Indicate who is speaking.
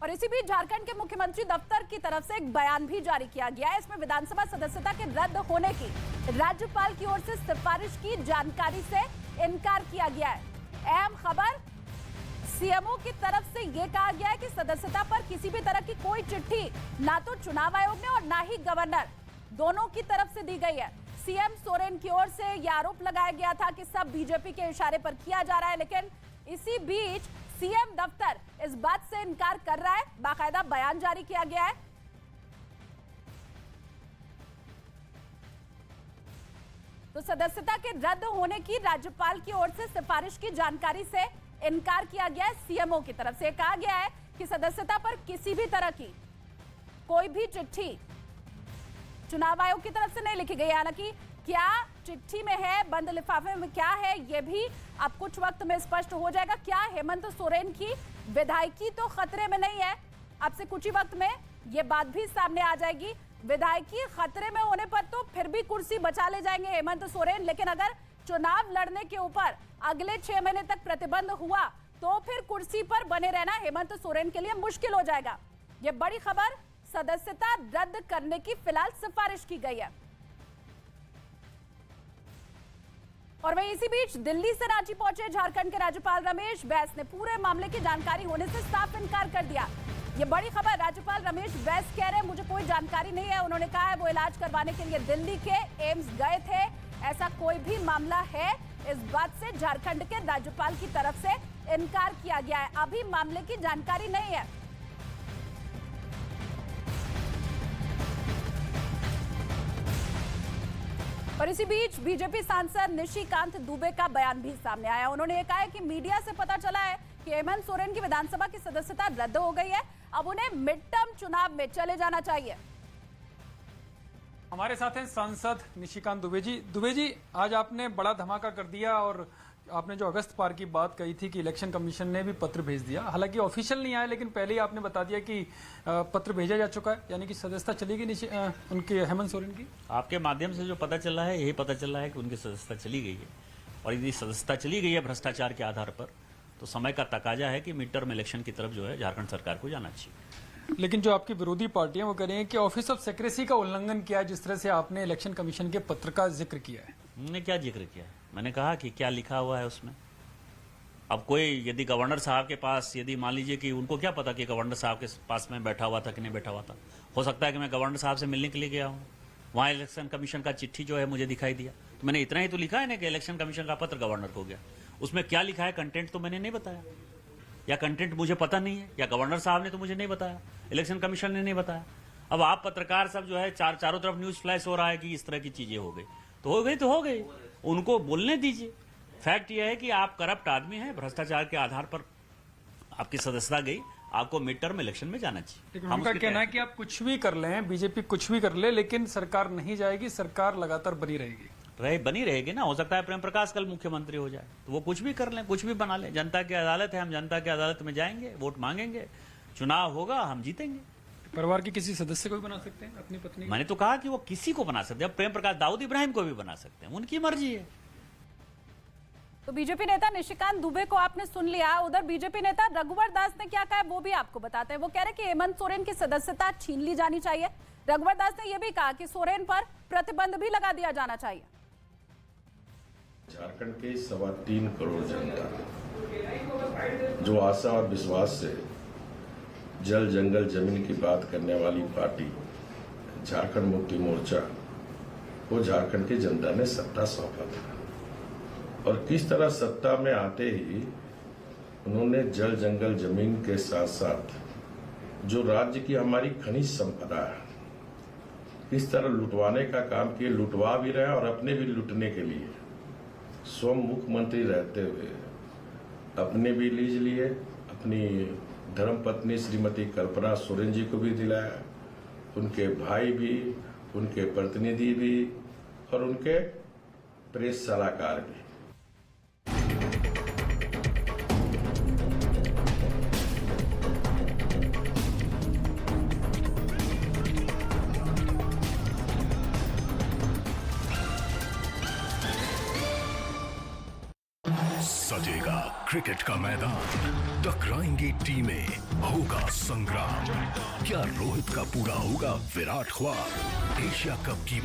Speaker 1: और इसी बीच झारखंड के मुख्यमंत्री दफ्तर की तरफ से एक बयान भी जारी किया गया है। इसमें विधानसभा सदस्यता के रद्द होने की राज्यपाल की ओर से सिफारिश की जानकारी से इनकार किया गया है। अहम खबर, सीएमओ की तरफ से यह कहा गया है कि सदस्यता पर किसी भी तरह की कोई चिट्ठी ना तो चुनाव आयोग ने और ना ही गवर्नर दोनों की तरफ से दी गई है। सीएम सोरेन की ओर से यह आरोप लगाया गया था कि सब बीजेपी के इशारे पर किया जा रहा है, लेकिन इसी बीच सीएम दफ्तर इस बात से इनकार कर रहा है। बाकायदा बयान जारी किया गया है। तो सदस्यता के रद्द होने की राज्यपाल की ओर से सिफारिश की जानकारी से इनकार किया गया है। सीएमओ की तरफ से कहा गया है कि सदस्यता पर किसी भी तरह की कोई भी चिट्ठी चुनाव आयोग की तरफ से नहीं लिखी गई। हालांकि क्या चिट्ठी में है, बंद लिफाफे में क्या है, यह भी अब कुछ वक्त में स्पष्ट हो जाएगा। क्या हेमंत सोरेन की विधायकी तो खतरे में नहीं है? अब से कुछ ही वक्त में यह बात भी सामने आ जाएगी। विधायकी खतरे में होने पर तो फिर भी कुर्सी बचा ले जाएंगे हेमंत सोरेन, लेकिन अगर चुनाव लड़ने के ऊपर अगले 6 महीने तक प्रतिबंध हुआ तो फिर कुर्सी पर बने रहना हेमंत सोरेन के लिए मुश्किल हो जाएगा। यह बड़ी खबर, सदस्यता रद्द करने की फिलहाल सिफारिश की गई है। और वहीं इसी बीच दिल्ली से रांची पहुंचे झारखंड के राज्यपाल रमेश बैस ने पूरे मामले की जानकारी होने से साफ इनकार कर दिया। ये बड़ी खबर, राज्यपाल रमेश बैस कह रहे हैं मुझे कोई जानकारी नहीं है। उन्होंने कहा है वो इलाज करवाने के लिए दिल्ली के एम्स गए थे, ऐसा कोई भी मामला है, इस बात से झारखंड के राज्यपाल की तरफ से इनकार किया गया है। अभी मामले की जानकारी नहीं है। और इसी बीच बीजेपी सांसद निशिकांत दुबे का बयान भी सामने आया। उन्होंने ये कहा है कि मीडिया से पता चला है कि हेमंत सोरेन की विधानसभा की सदस्यता रद्द हो गई है, अब उन्हें मिड टर्म चुनाव में चले जाना चाहिए।
Speaker 2: हमारे साथ हैं सांसद निशिकांत दुबे जी। दुबे जी, आज आपने बड़ा धमाका कर दिया और आपने जो अगस्त पार की बात कही थी कि इलेक्शन कमीशन ने भी पत्र भेज दिया, हालांकि ऑफिशियल नहीं आया, लेकिन पहले ही आपने बता दिया कि पत्र भेजा जा चुका है, यानी कि सदस्यता चली गई उनके हेमंत सोरेन की।
Speaker 3: आपके माध्यम से जो पता चला है, यही पता चला है कि उनकी सदस्यता चली गई है। और यदि सदस्यता चली गई है भ्रष्टाचार के आधार पर, तो समय का तकाजा है कि मिड टर्म इलेक्शन की तरफ जो है झारखंड सरकार को जाना चाहिए।
Speaker 2: लेकिन जो आपकी विरोधी पार्टियां वो कह रही हैं कि ऑफिस ऑफ सेक्रेसी का उल्लंघन किया है, जिस तरह से आपने इलेक्शन कमीशन के पत्र का जिक्र किया है।
Speaker 3: मैंने क्या जिक्र किया है? मैंने कहा कि क्या लिखा हुआ है उसमें। अब कोई यदि गवर्नर साहब के पास, यदि मान लीजिए कि उनको क्या पता कि गवर्नर साहब के पास में बैठा हुआ था कि नहीं बैठा हुआ था, हो सकता है कि मैं गवर्नर साहब से मिलने के लिए गया हूँ, वहाँ इलेक्शन कमीशन का चिट्ठी जो है मुझे दिखाई दिया, तो मैंने इतना ही तो लिखा है ना कि इलेक्शन कमीशन का पत्र गवर्नर को गया। उसमें क्या लिखा है, कंटेंट तो मैंने नहीं बताया, या कंटेंट मुझे पता नहीं है, या गवर्नर साहब ने तो मुझे नहीं बताया, इलेक्शन कमीशन ने नहीं बताया। अब आप पत्रकार सब जो है चारों तरफ न्यूज फ्लैश हो रहा है कि इस तरह की चीजें हो गई, तो हो गई, उनको बोलने दीजिए। फैक्ट यह है कि आप करप्ट आदमी हैं, भ्रष्टाचार के आधार पर आपकी सदस्यता गई, आपको मिड टर्म इलेक्शन में जाना चाहिए।
Speaker 2: उनका कहना है कि आप कुछ भी कर लें, बीजेपी कुछ भी कर ले, लेकिन सरकार नहीं जाएगी, सरकार लगातार बनी रहेगी।
Speaker 3: बनी रहेगी ना। हो सकता है प्रेम प्रकाश कल मुख्यमंत्री हो जाए, तो वो कुछ भी कर लें, कुछ भी बना लें। जनता की अदालत है, हम जनता की अदालत में जाएंगे, वोट मांगेंगे, चुनाव होगा, हम जीतेंगे।
Speaker 2: परिवार के किसी सदस्य को भी बना सकते हैं, अपनी पत्नी।
Speaker 3: मैंने तो कहा कि वो किसी को बना सकते हैं। अब प्रेम प्रकाश दाऊद इब्राहिम को भी बना सकते हैं, उनकी मर्जी है।
Speaker 1: तो बीजेपी नेता निशिकांत दुबे को आपने सुन लिया। उधर बीजेपी नेता रघुवर दास ने क्या कहा है वो भी आपको बताते हैं। वो कह रहे कि हेमंत सोरेन की सदस्यता छीन ली जानी चाहिए। रघुवर दास ने यह भी कहा कि सोरेन पर प्रतिबंध भी लगा दिया जाना चाहिए।
Speaker 4: झारखंड के 3.25 करोड़ जनता जो आशा और विश्वास से जल जंगल जमीन की बात करने वाली पार्टी झारखंड मुक्ति मोर्चा को झारखंड की जनता ने सत्ता सौंपा था, और किस तरह सत्ता में आते ही उन्होंने जल जंगल जमीन के साथ साथ जो राज्य की हमारी खनिज संपदा है, किस तरह लुटवाने का काम किए, लुटवा भी रहे और अपने भी लुटने के लिए स्वयं मुख्यमंत्री रहते हुए अपने भी लीज लिए, अपनी धर्मपत्नी श्रीमती कल्पना सोरेन जी को भी दिलाया, उनके भाई भी, उनके प्रतिनिधि भी और उनके प्रेस सलाहकार भी।
Speaker 5: सजेगा क्रिकेट का मैदान, टकराएंगी टीमें, होगा संग्राम। क्या रोहित का पूरा होगा विराट ख्वाब? एशिया कप की